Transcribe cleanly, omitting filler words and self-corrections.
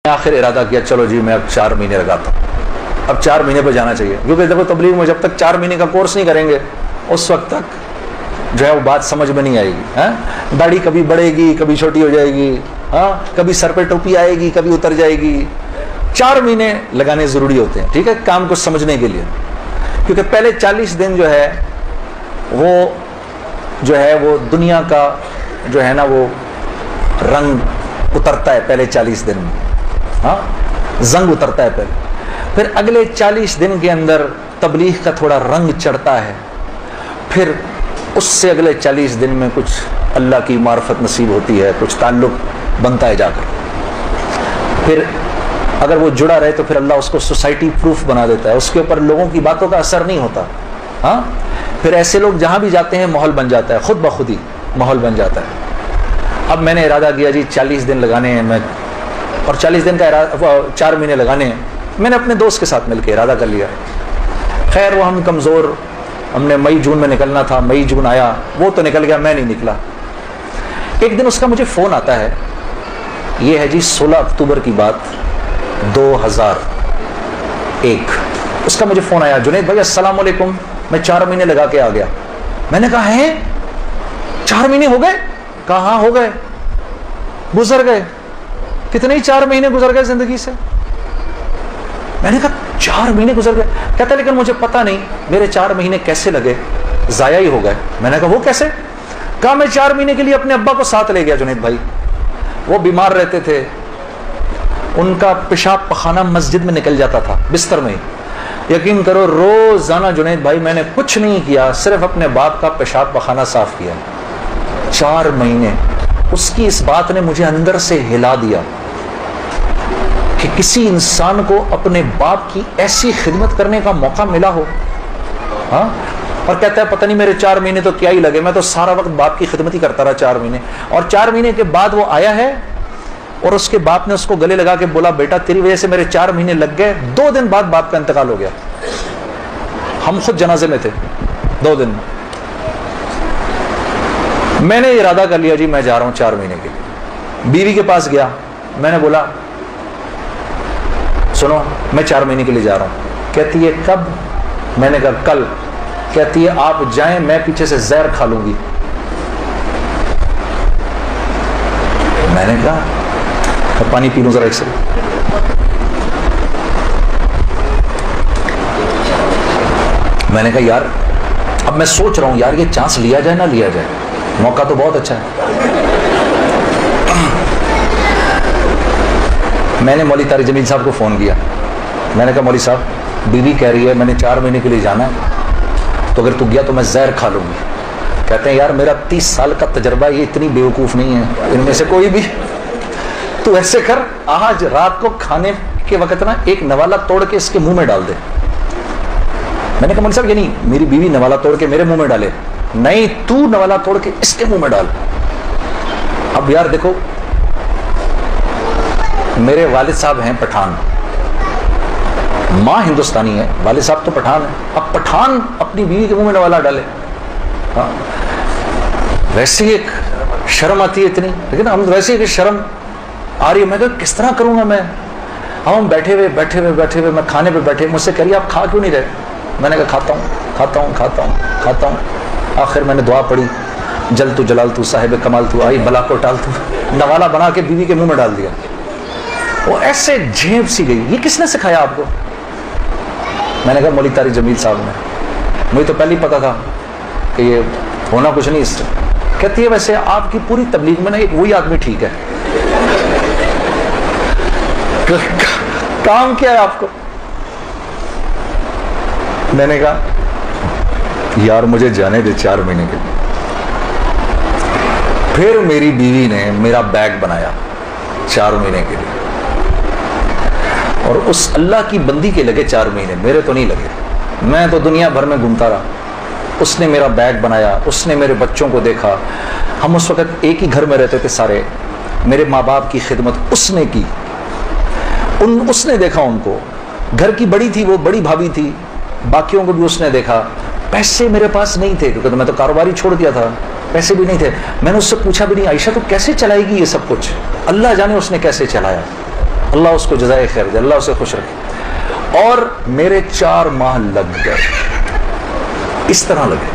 آخر ارادہ کیا چلو جی میں اب 4 مہینے لگاتا ہوں، اب 4 مہینے پہ جانا چاہیے، کیونکہ دیکھو تبلیغ میں جب تک 4 مہینے کا کورس نہیں کریں گے اس وقت تک جو ہے وہ بات سمجھ میں نہیں آئے گی۔ داڑھی کبھی بڑھے گی، کبھی چھوٹی ہو جائے گی، کبھی سر پہ ٹوپی آئے گی، کبھی اتر جائے گی۔ 4 مہینے لگانے ضروری ہوتے ہیں، ٹھیک ہے، کام کو سمجھنے کے لیے، کیونکہ پہلے 40 دن جو ہے وہ دنیا کا جو ہے نا وہ رنگ اترتا ہے پہلے 40 دن میں، زنگ اترتا ہے پہلے، پھر اگلے 40 دن کے اندر تبلیغ کا تھوڑا رنگ چڑھتا ہے، پھر اس سے اگلے 40 دن میں کچھ اللہ کی معرفت نصیب ہوتی ہے، کچھ تعلق بنتا ہے جا کر، پھر اگر وہ جڑا رہے تو پھر اللہ اس کو سوسائٹی پروف بنا دیتا ہے، اس کے اوپر لوگوں کی باتوں کا اثر نہیں ہوتا، پھر ایسے لوگ جہاں بھی جاتے ہیں ماحول بن جاتا ہے، خود بخود ہی ماحول بن جاتا ہے۔ اب میں نے ارادہ کیا جی 40 دن لگانے ہیں، میں اور 40 دن کا 4 مہینے لگانے ہیں، میں نے اپنے دوست کے ساتھ مل کے ارادہ کر لیا۔ خیر وہ ہم کمزور، ہم نے مئی جون میں نکلنا تھا، مئی جون آیا، وہ تو نکل گیا، میں نہیں نکلا۔ ایک دن اس کا مجھے فون آتا ہے، یہ ہے جی 16 اکتوبر کی بات 2001، اس کا مجھے فون آیا، جنید بھائی السلام علیکم، میں 4 مہینے لگا کے آ گیا۔ میں نے کہا ہے 4 مہینے ہو گئے؟ کہا ہاں ہو گئے، گزر گئے کتنے ہی 4 مہینے گزر گئے زندگی سے۔ میں نے کہا 4 مہینے گزر گئے؟ کہتا لیکن مجھے پتا نہیں میرے 4 مہینے کیسے لگے، ضائع ہی ہو گئے۔ میں نے کہا وہ کیسے؟ کہا میں 4 مہینے کے لیے اپنے ابا کو ساتھ لے گیا جنید بھائی، وہ بیمار رہتے تھے، ان کا پیشاب پخانہ مسجد میں نکل جاتا تھا بستر میں ہی، یقین کرو روزانہ جنید بھائی میں نے کچھ نہیں کیا، صرف اپنے باپ کا پیشاب پخانہ صاف کیا۔ 4 مہینے اس کی اس بات نے مجھے اندر سے ہلا دیا کہ کسی انسان کو اپنے باپ کی ایسی خدمت کرنے کا موقع ملا ہو، اور کہتا ہے پتہ نہیں میرے 4 مہینے تو کیا ہی لگے، میں تو سارا وقت باپ کی خدمت ہی کرتا رہا 4 مہینے۔ اور 4 مہینے کے بعد وہ آیا ہے اور اس کے باپ نے اس کو گلے لگا کے بولا بیٹا تیری وجہ سے میرے 4 مہینے لگ گئے۔ 2 دن بعد باپ کا انتقال ہو گیا، ہم خود جنازے میں تھے 2 دن میں۔ میں نے ارادہ کر لیا جی میں جا رہا ہوں 4 مہینے کے لیے۔ بیوی کے پاس گیا، میں نے بولا سنو میں 4 مہینے کے لیے جا رہا ہوں۔ کہتی ہے کب؟ میں نے کہا کل۔ کہتی ہے آپ جائیں، میں پیچھے سے زہر کھا لوں گی۔ میں نے کہا پانی پی لوں ذرا ایک سے۔ میں نے کہا یار اب میں سوچ رہا ہوں یار یہ چانس لیا جائے نہ لیا جائے، موقع تو بہت اچھا ہے۔ میں نے مولوی طارق جمیل صاحب کو فون کیا، میں نے کہا مولوی صاحب بیوی کہہ رہی ہے میں نے 4 مہینے کے لیے جانا ہے، تو اگر تو گیا تو میں زہر کھا لوں گی۔ کہتے ہیں یار میرا 30 سال کا تجربہ، یہ اتنی بیوقوف نہیں ہے ان میں سے کوئی بھی، تو ایسے کر آج رات کو کھانے کے وقت نا ایک نوالا توڑ کے اس کے منہ میں ڈال دے۔ میں نے کہا مولوی صاحب یہ نہیں میری بیوی نوالا توڑ کے میرے منہ میں ڈالے، نہیں تو نوالا توڑ کے اس کے منہ میں ڈال۔ اب یار دیکھو میرے والد صاحب ہیں پٹھان، ماں ہندوستانی ہے، والد صاحب تو پٹھان ہے، اب پٹھان اپنی بیوی کے منہ میں نوالا ڈالے، ویسے ہی ایک شرم آتی ہے اتنی، لیکن ہم ویسے ہی شرم آ رہی ہے۔ میں کہا کس طرح کروں گا میں؟ ہم بیٹھے ہوئے میں کھانے پہ بیٹھے، مجھ سے کہہ رہی آپ کھا کیوں نہیں رہے؟ میں نے کہا کھاتا ہوں۔ آخر میں نے دعا پڑھی جل تو جلال تو صاحب کمال تو آئی بلا کو ٹال تو، نوالا بنا کے بیوی کے منہ میں ڈال دیا۔ وہ ایسے جھیپ سی گئی، یہ کس نے سکھایا آپ کو؟ میں نے کہا مولوی طارق جمیل صاحب نے، مجھے تو پہلے ہی پتا تھا کہ یہ ہونا کچھ نہیں اس سے۔ کہتی ہے ویسے آپ کی پوری تبلیغ میں نا ایک وہی آدمی ٹھیک ہے، کام کیا ہے آپ کو؟ میں نے کہا یار مجھے جانے دے 4 مہینے کے لیے۔ پھر میری بیوی نے میرا بیگ بنایا 4 مہینے کے لیے، اور اس اللہ کی بندی کے لگے 4 مہینے، میرے تو نہیں لگے، میں تو دنیا بھر میں گھومتا رہا۔ اس نے میرا بیگ بنایا، اس نے میرے بچوں کو دیکھا، ہم اس وقت ایک ہی گھر میں رہتے تھے سارے، میرے ماں باپ کی خدمت اس نے کی، اس نے دیکھا ان کو، گھر کی بڑی تھی وہ، بڑی بھابھی تھی، باقیوں کو بھی اس نے دیکھا۔ پیسے میرے پاس نہیں تھے کیونکہ میں تو کاروباری چھوڑ دیا تھا، پیسے بھی نہیں تھے۔ میں نے اس سے پوچھا بھی نہیں عائشہ تو کیسے چلائے گی یہ سب کچھ؟ اللہ جانے اس نے کیسے چلایا۔ اللہ اس کو جزائے خیر دے، اللہ اسے خوش رکھے. اور میرے 4 ماہ لگ گئے، اس طرح لگے.